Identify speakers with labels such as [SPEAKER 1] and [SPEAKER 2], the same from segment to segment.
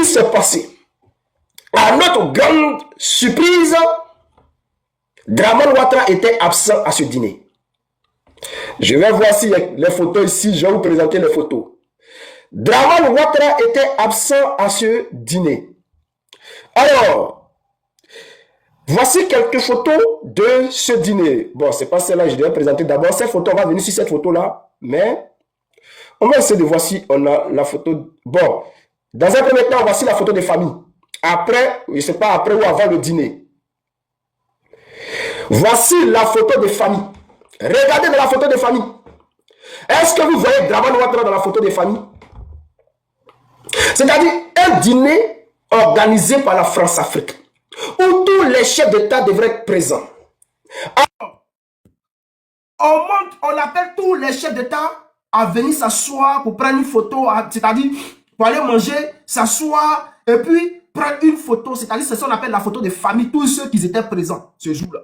[SPEAKER 1] s'est passé? À notre grande surprise, Dramane Ouattara était absent à ce dîner. Je vais voir si les photos ici, je vais vous présenter les photos. Dramane Ouattara était absent à ce dîner. Alors, voici quelques photos de ce dîner. Bon, c'est pas celle-là, je vais présenter d'abord. Cette photo, on va venir sur cette photo-là, mais on va essayer de voir si on a la photo. Bon, dans un premier temps, voici la photo des familles. Après, je ne sais pas, après ou avant le dîner. Voici la photo des familles. Regardez dans la photo des familles. Est-ce que vous voyez Dramane Ouattara dans la photo des familles? C'est-à-dire un dîner organisé par la France-Afrique, où tous les chefs d'État devraient être présents. Alors, on appelle tous les chefs d'État à venir s'asseoir pour prendre une photo, c'est-à-dire pour aller manger, s'asseoir, et puis prendre une photo, c'est-à-dire c'est ça qu'on appelle la photo de famille, tous ceux qui étaient présents ce jour-là.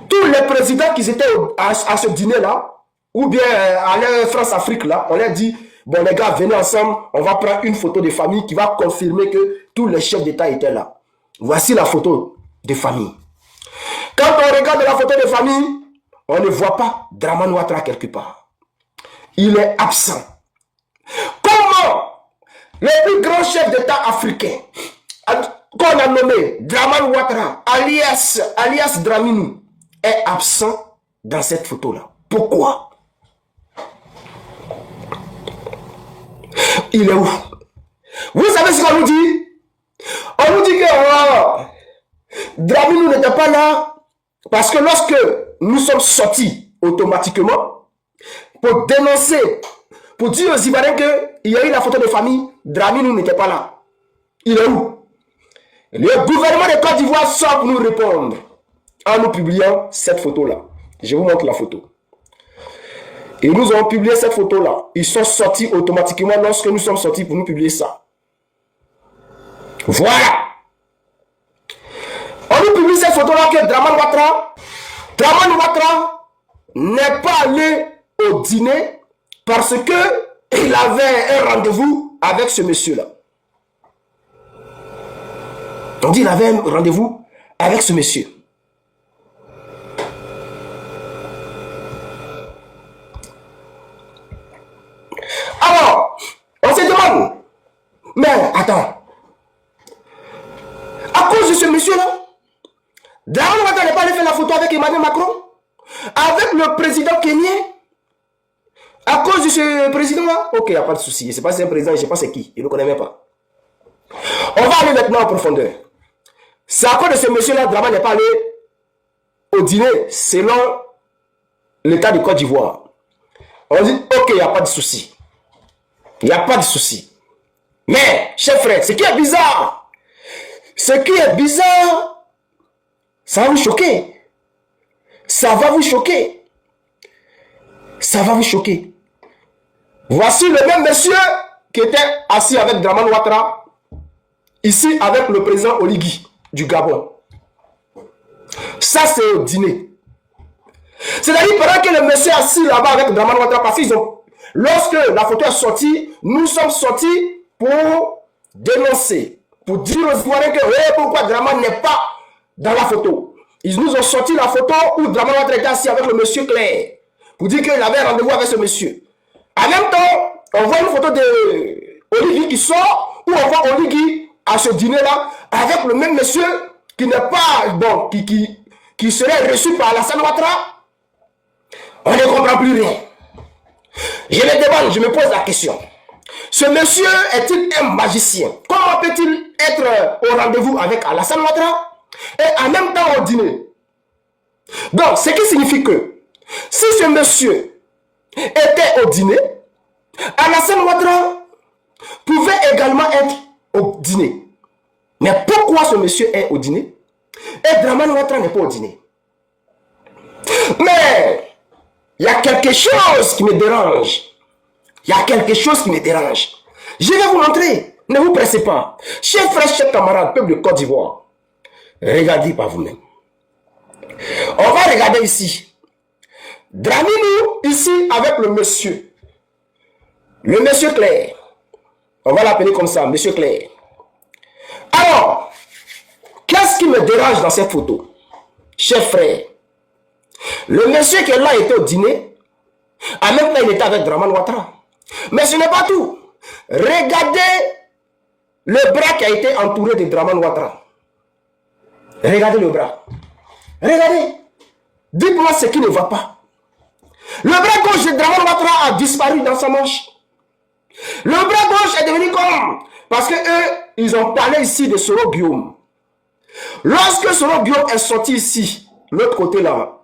[SPEAKER 1] Tous les présidents qui étaient à ce dîner-là, ou bien à la France-Afrique, là, on leur dit, bon les gars, venez ensemble, on va prendre une photo de famille qui va confirmer que tous les chefs d'État étaient là. Voici la photo de famille. Quand on regarde la photo de famille, on ne voit pas Dramane Ouattara quelque part. Il est absent. Comment le plus grand chef d'État africain, qu'on a nommé Dramane Ouattara, alias Dramini, est absent dans cette photo-là? Pourquoi? Il est où? Vous savez ce qu'on nous dit? On nous dit que Dramini n'était pas là parce que lorsque nous sommes sortis automatiquement pour dénoncer, pour dire aux Ivoiriens qu'il y a eu la photo de famille, Dramini n'était pas là. Il est où? Le gouvernement de Côte d'Ivoire sort pour nous répondre en nous publiant cette photo-là. Je vous montre la photo. Et nous avons publié cette photo-là. Ils sont sortis automatiquement lorsque nous sommes sortis pour nous publier ça. Voilà. On nous publie cette photo-là que Dramane Ouattara n'est pas allé au dîner parce qu'il avait un rendez-vous avec ce monsieur-là. On dit qu'il avait un rendez-vous avec ce monsieur. Alors, on se demande, mais attends, à cause de ce monsieur-là, Dramane Ouattara n'est pas allé faire la photo avec Emmanuel Macron, avec le président kenyan, à cause de ce président-là. Ok, il n'y a pas de souci, je ne sais pas si c'est un président, je ne sais pas c'est qui, je ne le connais même pas. On va aller maintenant en profondeur. C'est à cause de ce monsieur-là, Dramane n'est pas allé au dîner, selon l'État de Côte d'Ivoire. On dit, ok, il n'y a pas de souci. Il n'y a pas de souci. Mais, chers frères, ce qui est bizarre, ça va vous choquer. Ça va vous choquer. Ça va vous choquer. Voici le même monsieur qui était assis avec Dramane Ouattara, ici avec le président Oligui du Gabon. Ça, c'est au dîner. C'est-à-dire, pendant que le monsieur est assis là-bas avec Dramane Ouattara, parce qu'ils ont... Lorsque la photo est sortie, nous sommes sortis pour dénoncer, pour dire aux Ivoiriens que pourquoi Dramane n'est pas dans la photo. Ils nous ont sorti la photo où Dramane Ouattara était assis avec le monsieur Claire, pour dire qu'il avait un rendez-vous avec ce monsieur. En même temps, on voit une photo de Oligui qui sort, où on voit Oligui à ce dîner-là, avec le même monsieur qui n'est pas, bon, qui serait reçu par Alassane Ouattara. On ne comprend plus rien. Je me demande, je me pose la question. Ce monsieur est-il un magicien? Comment peut-il être au rendez-vous avec Alassane Ouattara et en même temps au dîner? Donc, ce qui signifie que si ce monsieur était au dîner, Alassane Ouattara pouvait également être au dîner. Mais pourquoi ce monsieur est au dîner et Dramane Ouattara n'est pas au dîner? Mais il y a quelque chose qui me dérange. Il y a quelque chose qui me dérange. Je vais vous montrer. Ne vous pressez pas. Chers frères, chers camarades, peuple de Côte d'Ivoire, regardez par vous-même. On va regarder ici. Dramini, ici, avec le monsieur. Le monsieur Claire. On va l'appeler comme ça, Monsieur Claire. Alors, qu'est-ce qui me dérange dans cette photo? Chers frères, le monsieur qui est là était au dîner. En même temps, il était avec Draman Ouattara. Mais ce n'est pas tout. Regardez le bras qui a été entouré de Draman Ouattara. Regardez le bras. Regardez. Dites-moi ce qui ne va pas. Le bras gauche de Draman Ouattara a disparu dans sa manche. Le bras gauche est devenu comme... Parce que eux, ils ont parlé ici de Soro Guillaume. Lorsque Soro Guillaume est sorti ici, l'autre côté là,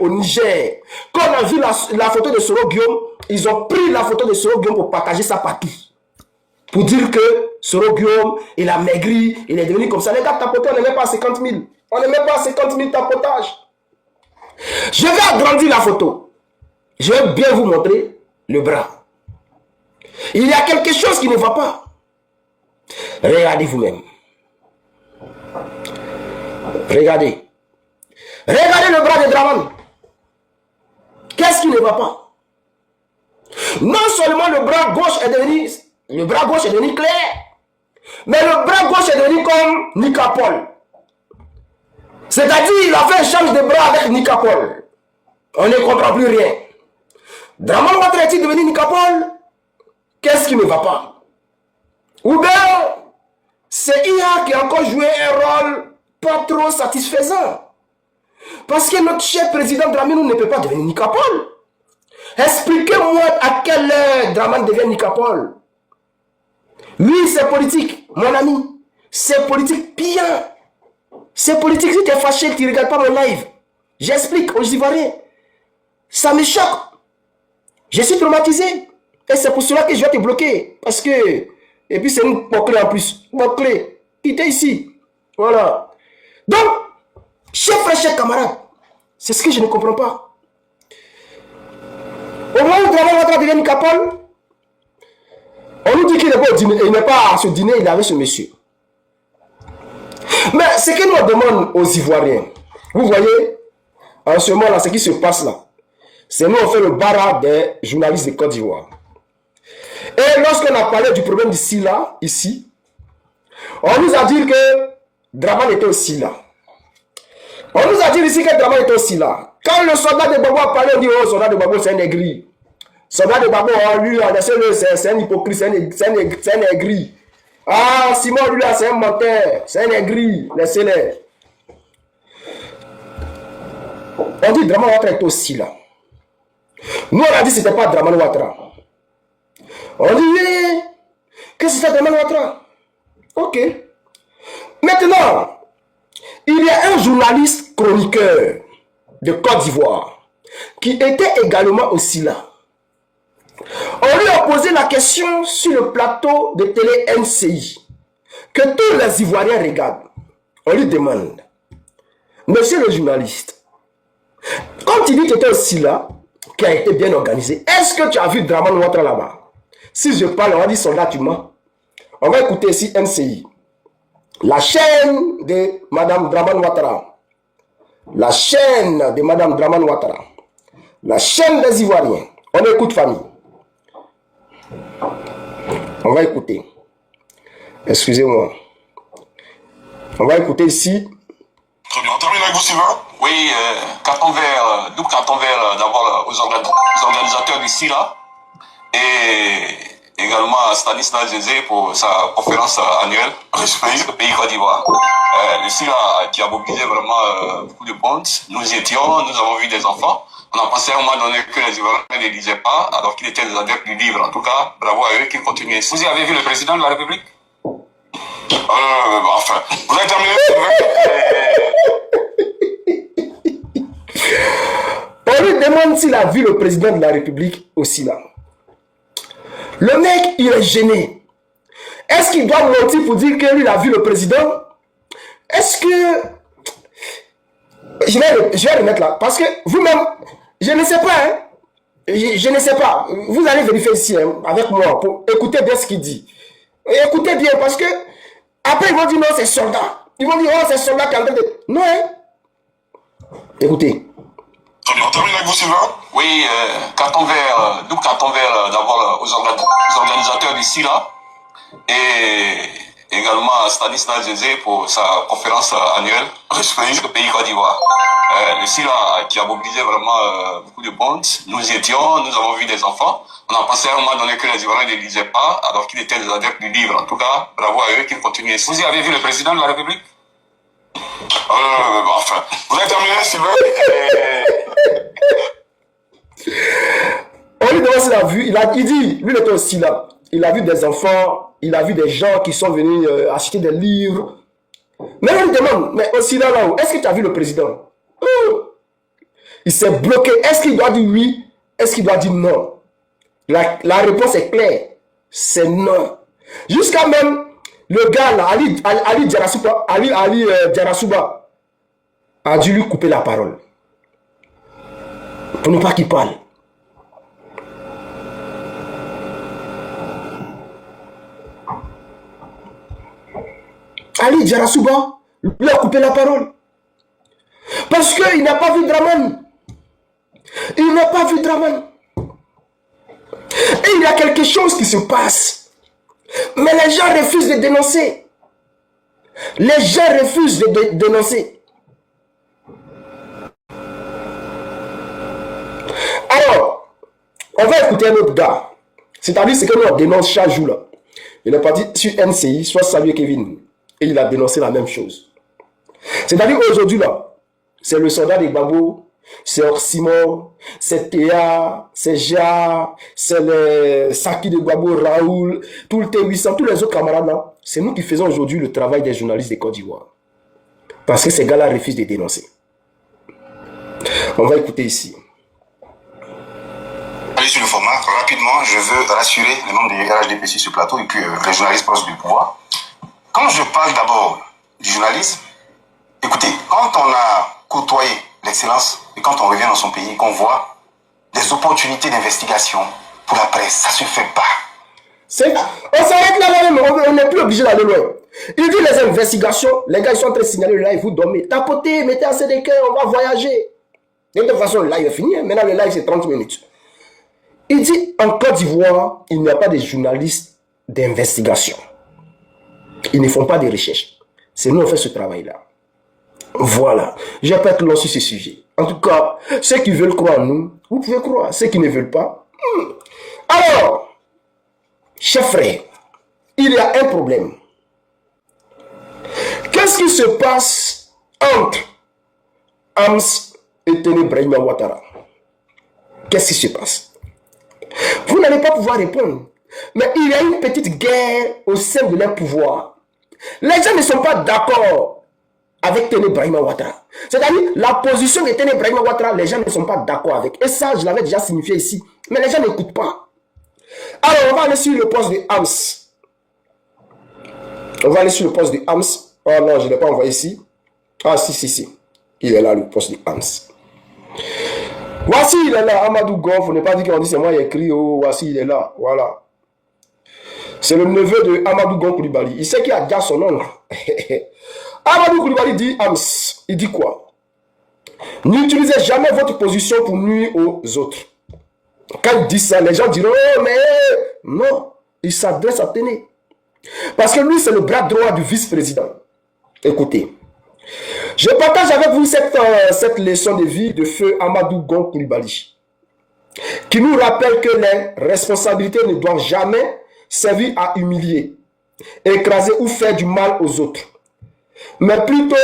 [SPEAKER 1] au Niger, quand on a vu la photo de Soro Guillaume, ils ont pris la photo de Soro Guillaume pour partager ça partout. Pour dire que Soro Guillaume, il a maigri, il est devenu comme ça. Les gars tapotés, on n'est même pas à 50 000. On n'est même pas à 50 000 tapotages. Je vais agrandir la photo. Je vais bien vous montrer le bras. Il y a quelque chose qui ne va pas. Regardez vous-même. Regardez. Regardez le bras de Draman. Qu'est-ce qui ne va pas? Non seulement le bras gauche est devenu clair, mais le bras gauche est devenu comme Nicapol. C'est-à-dire, il a fait un échange de bras avec Nicapol. On ne comprend plus rien. Draman Ouattara est-il devenu Nicapol? Qu'est-ce qui ne va pas? Ou bien, c'est IA qui a encore joué un rôle pas trop satisfaisant. Parce que notre cher président Dramane ne peut pas devenir Nicapol. Expliquez-moi à quelle heure Dramane devient Nicapol. Oui, c'est politique, mon ami. C'est politique bien. C'est politique. Si tu es fâché, tu ne regardes pas mon live. J'explique aux Ivoiriens. Ça me choque. Je suis traumatisé. Et c'est pour cela que je vais te bloquer. Parce que... Et puis c'est une clé en plus. Clé. Quittez ici. Voilà. Donc, chers frères, chers camarades, c'est ce que je ne comprends pas. Au moment où Dramane Ouattara devient Nicapol, on nous dit qu'il n'est pas au dîner. Il n'est pas à ce dîner, il est avec ce monsieur. Mais ce que nous demandons aux Ivoiriens, vous voyez, en ce moment-là, ce qui se passe là, c'est nous, on fait le barrage des journalistes de Côte d'Ivoire. Et lorsqu'on a parlé du problème d'ici là, ici, on nous a dit que Dramane était aussi là. On nous a dit ici que Dramane était aussi là. Quand le soldat de Babo a parlé, on dit, oh, soldat de Babo, c'est un aigri. Soldat de Babo, lui, c'est un hypocrite, c'est un aigri. Ah, Simon, lui, là, c'est un menteur, c'est un aigri, laissez-les. On dit Dramane Ouattara est aussi là. Nous, on a dit que ce n'était pas Dramane Ouattara. On dit, oui, que c'était Dramane Ouattara. Ok. Maintenant, il y a un journaliste chroniqueur de Côte d'Ivoire qui était également aussi là. On lui a posé la question sur le plateau de télé NCI que tous les Ivoiriens regardent. On lui demande, monsieur le journaliste, comme tu dis que tu étais aussi là, qui a été bien organisé, est-ce que tu as vu Dramane Ouattara là-bas? Si je parle, on va dire soldat, tu mens. On va écouter ici NCI. La chaîne de Madame Dramane Ouattara. La chaîne de Madame Dramane Ouattara. La chaîne des Ivoiriens. On écoute, famille. On va écouter. Excusez-moi. On va écouter ici.
[SPEAKER 2] Très bien. On termine avec vous, Sylvain.
[SPEAKER 3] Oui, double carton vert d'abord aux organisateurs d'ici là. Et également à Stanislas Zézé pour sa conférence annuelle sur le pays Côte d'Ivoire. Ici là, qui a mobilisé vraiment beaucoup de monde. Nous y étions, nous avons vu des enfants. On a pensé à un moment donné que les Ivoiriens ne lisaient pas, alors qu'ils étaient des adeptes du livre. En tout cas, bravo à eux qui continuent ici.
[SPEAKER 2] Vous y avez vu le président de la République? Enfin, vous avez terminé.
[SPEAKER 1] On lui demande s'il a vu le président de la République aussi là. Le mec, il est gêné. Est-ce qu'il doit mentir pour dire qu'il a vu le président? Est-ce que... Je vais le mettre là. Parce que vous-même, je ne sais pas. Hein? Je ne sais pas. Vous allez vérifier ici hein, avec moi pour écouter bien ce qu'il dit. Et écoutez bien parce que après ils vont dire non, c'est soldat. Ils vont dire oh, c'est soldat qui est en train de... Non, hein? Écoutez.
[SPEAKER 2] Très bien, on termine avec vous, Sylvain.
[SPEAKER 3] Oui, carton vert, double carton vert d'abord aux organisateurs d'ici là et également à Stanislas Zézé pour sa conférence annuelle sur le pays Côte d'Ivoire. Ici là qui a mobilisé vraiment beaucoup de monde. Nous y étions, nous avons vu des enfants. On a pensé à un moment donné que les Ivoiriens ne lisaient pas alors qu'ils étaient des adeptes du livre. En tout cas, bravo à eux qu'ils continuent ici.
[SPEAKER 2] Vous y avez vu le président de la République?
[SPEAKER 3] Enfin, vous avez terminé, Sylvain?
[SPEAKER 1] On lui demande s'il a vu, il dit, lui il était aussi là. Il a vu des enfants, il a vu des gens qui sont venus acheter des livres. Mais on lui demande, mais aussi là-haut, est-ce que tu as vu le président? Il s'est bloqué. Est-ce qu'il doit dire oui? Est-ce qu'il doit dire non? La réponse est claire. C'est non. Jusqu'à même le gars là, Ali Djarasouba, a dû lui couper la parole. Pour ne pas qu'il parle. Ali Djarasouba lui a coupé la parole. Parce qu'il n'a pas vu Draman. Il n'a pas vu Draman. Et il y a quelque chose qui se passe. Mais les gens refusent de dénoncer. Les gens refusent de dénoncer. Alors, on va écouter un autre gars. C'est-à-dire ce que nous on dénonce chaque jour là. Il est parti sur NCI, soit Samuel Kevin. Et il a dénoncé la même chose. C'est-à-dire qu'aujourd'hui là, c'est le soldat des Gbagbo, c'est Oxymore, c'est Théa, c'est Ja, c'est le Saki de Gbagbo, Raoul, tout le T800, tous les autres camarades là. C'est nous qui faisons aujourd'hui le travail des journalistes de Côte d'Ivoire. Parce que ces gars-là refusent de dénoncer. On va écouter ici.
[SPEAKER 4] Allez sur le format, rapidement, je veux rassurer les membres du RHDP sur ce plateau et puis les journalistes proches du pouvoir. Quand je parle d'abord du journalisme, écoutez, quand on a côtoyé l'excellence et quand on revient dans son pays, qu'on voit des opportunités d'investigation pour la presse, ça se fait pas.
[SPEAKER 1] On s'arrête là, on n'est plus obligé d'aller loin. Il dit les investigations, les gars ils sont en train de signaler le live, vous dormez, tapotez, mettez assez de cœur, on va voyager. De toute façon, le live est fini, maintenant le live c'est 30 minutes. Il dit en Côte d'Ivoire, il n'y a pas de journalistes d'investigation. Ils ne font pas de recherches. C'est nous qui fait ce travail-là. Voilà. Je vais pas être long sur ce sujet. En tout cas, ceux qui veulent croire en nous, vous pouvez croire. Ceux qui ne veulent pas. Alors, chers frères, il y a un problème. Qu'est-ce qui se passe entre Ams et Téné Brahima Ouattara? Qu'est-ce qui se passe? Vous n'allez pas pouvoir répondre. Mais il y a une petite guerre au sein de leur pouvoir. Les gens ne sont pas d'accord avec Téné Brahima Ouattara. C'est-à-dire, la position de Téné Brahima Ouattara, les gens ne sont pas d'accord avec. Et ça, je l'avais déjà signifié ici. Mais les gens n'écoutent pas. Alors, on va aller sur le poste de Ams. On va aller sur le poste de Ams. Oh non, je ne l'ai pas envoyé ici. Ah, si. Il est là, le poste de Ams. Voici, il est là, Amadou Gon. Vous n'avez pas dit qu'on dit c'est moi qui ai écrit. Oh, voici, il est là. Voilà. C'est le neveu de Amadou Gon Koulibaly. Il sait qu'il a déjà son nom. Amadou Koulibaly dit Ams. Il dit quoi? N'utilisez jamais votre position pour nuire aux autres. Quand il dit ça, les gens diront oh, mais non. Il s'adresse à Téné. Parce que lui, c'est le bras droit du vice-président. Écoutez. Je partage avec vous cette leçon de vie de feu Amadou Gon Koulibaly, qui nous rappelle que les responsabilités ne doivent jamais servir à humilier, écraser ou faire du mal aux autres, mais plutôt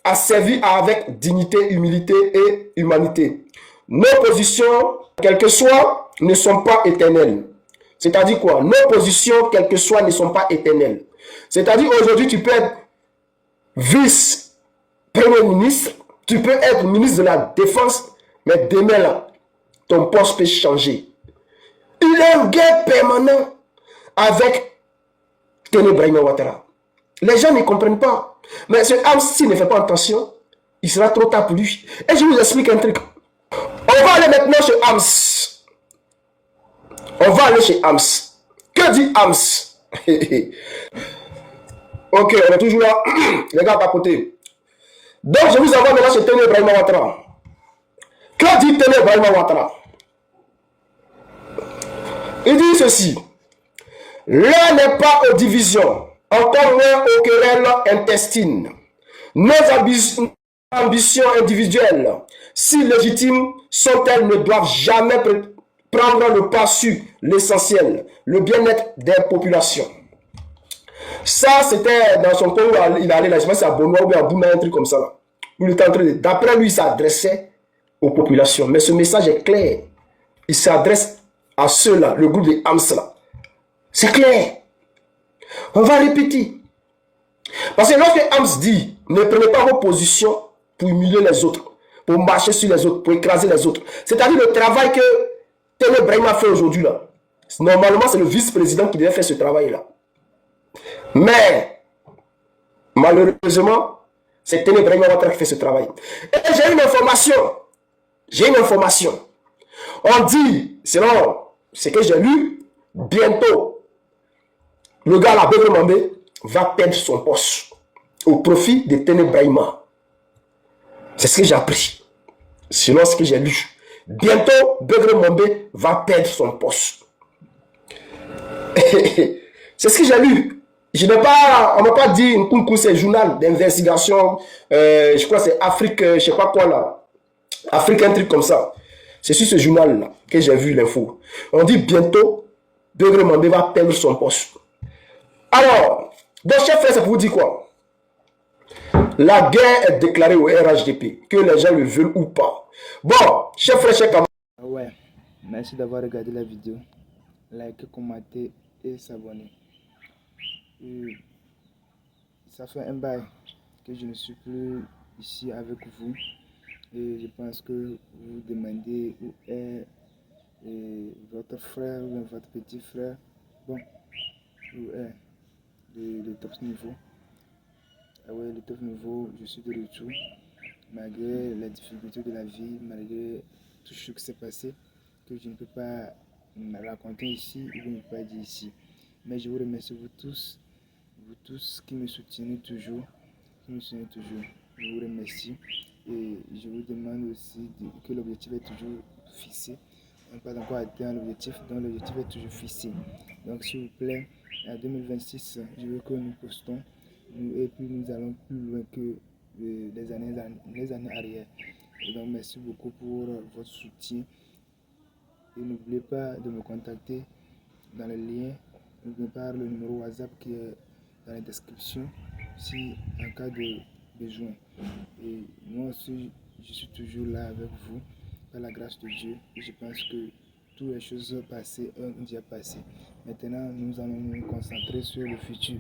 [SPEAKER 1] à servir avec dignité, humilité et humanité. Nos positions, quelles que soient, ne sont pas éternelles. C'est-à-dire quoi? Nos positions, quelles que soient, ne sont pas éternelles. C'est-à-dire aujourd'hui, tu peux être vice-premier ministre, tu peux être ministre de la Défense, mais demain là, ton poste peut changer. Il est en guerre permanente avec Téné Brahima Ouattara. Les gens ne comprennent pas. Mais ce Ams, s'il ne fait pas attention, il sera trop tard pour lui. Et je vous explique un truc. On va aller maintenant chez Ams. On va aller chez Ams. Que dit Ams? Ok, on est toujours là. Les gars, à côté. Donc, je vous envoie maintenant chez Téné Brahima Ouattara. Que dit Téné Brahima Ouattara? Il dit ceci. L'heure n'est pas aux divisions, encore moins aux querelles intestines. Nos ambitions individuelles, si légitimes sont-elles, ne doivent jamais prendre le pas sur l'essentiel, le bien-être des populations. Ça, c'était dans son temps où il allait là, je sais pas si c'est à Benoît ou bien à Bouna, un truc comme ça. Là. Il était en train de... D'après lui, il s'adressait aux populations. Mais ce message est clair. Il s'adresse à ceux-là, le groupe des Hams là. C'est clair. On va répéter. Parce que lorsque Hams dit, ne prenez pas vos positions pour humilier les autres, pour marcher sur les autres, pour écraser les autres. C'est-à-dire le travail que Téné Brahim a fait aujourd'hui là. Normalement, c'est le vice-président qui devait faire ce travail-là. Mais, malheureusement, c'est Téné Brahim qui fait ce travail. Et j'ai une information. On dit, selon ce que j'ai lu, bientôt, le gars là, Begré Mambé, va perdre son poste au profit de Téné Brahima. C'est ce que j'ai appris. Selon ce que j'ai lu. Bientôt, Begré Mambé va perdre son poste. C'est ce que j'ai lu. On ne m'a pas dit Nkunku, c'est un journal d'investigation. Je crois que c'est Afrique, je ne sais pas quoi là. Afrique, un truc comme ça. C'est sur ce journal-là que j'ai vu l'info. On dit bientôt, Begré Mambé va perdre son poste. Alors, donc chef frère, ça vous dit quoi? La guerre est déclarée au RHDP, que les gens le veulent ou pas. Bon, chef frère, chef camarade.
[SPEAKER 5] Ouais, merci d'avoir regardé la vidéo. Likez, commenter et s'abonner. Ça fait un bail que je ne suis plus ici avec vous. Et je pense que vous vous demandez où est votre frère ou votre petit frère. Bon, où est le top niveau. Ah ouais, le top niveau, je suis de retour. Malgré les difficultés de la vie, malgré tout ce qui s'est passé, que je ne peux pas raconter ici ou ne peux pas dire ici. Mais je vous remercie vous tous qui me soutenez toujours. Je vous remercie et je vous demande aussi que l'objectif est toujours fixé. On n'a pas encore atteint l'objectif, donc l'objectif est toujours fixé. Donc s'il vous plaît, en 2026, je veux que nous postons et puis nous allons plus loin que les années arrière. Et donc merci beaucoup pour votre soutien. Et n'oubliez pas de me contacter dans le lien, n'oubliez pas le numéro WhatsApp qui est dans la description si en cas de besoin. Et moi aussi, je suis toujours là avec vous par la grâce de Dieu. Et je pense que toutes les choses passées ont déjà passé. Maintenant, nous allons nous concentrer sur le futur.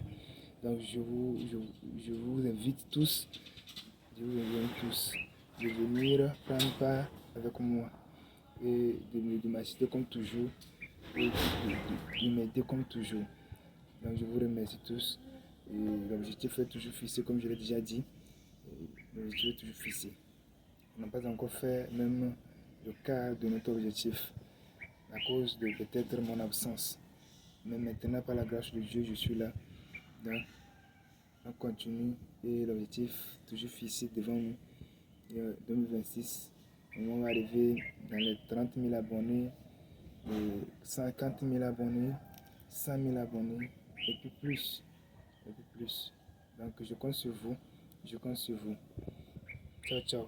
[SPEAKER 5] Donc je vous invite tous, de venir prendre part avec moi et de m'assister comme toujours et de m'aider comme toujours. Donc je vous remercie tous. L'objectif est toujours fixé comme je l'ai déjà dit. L'objectif est toujours fixé. On n'a pas encore fait même le quart de notre objectif à cause de peut-être mon absence. Mais maintenant, par la grâce de Dieu, je suis là. Donc, on continue et l'objectif toujours fixé devant nous. 2026, on va arriver dans les 30 000 abonnés, 50 000 abonnés, 100 000 abonnés et puis plus. Donc je compte sur vous. Ciao, ciao.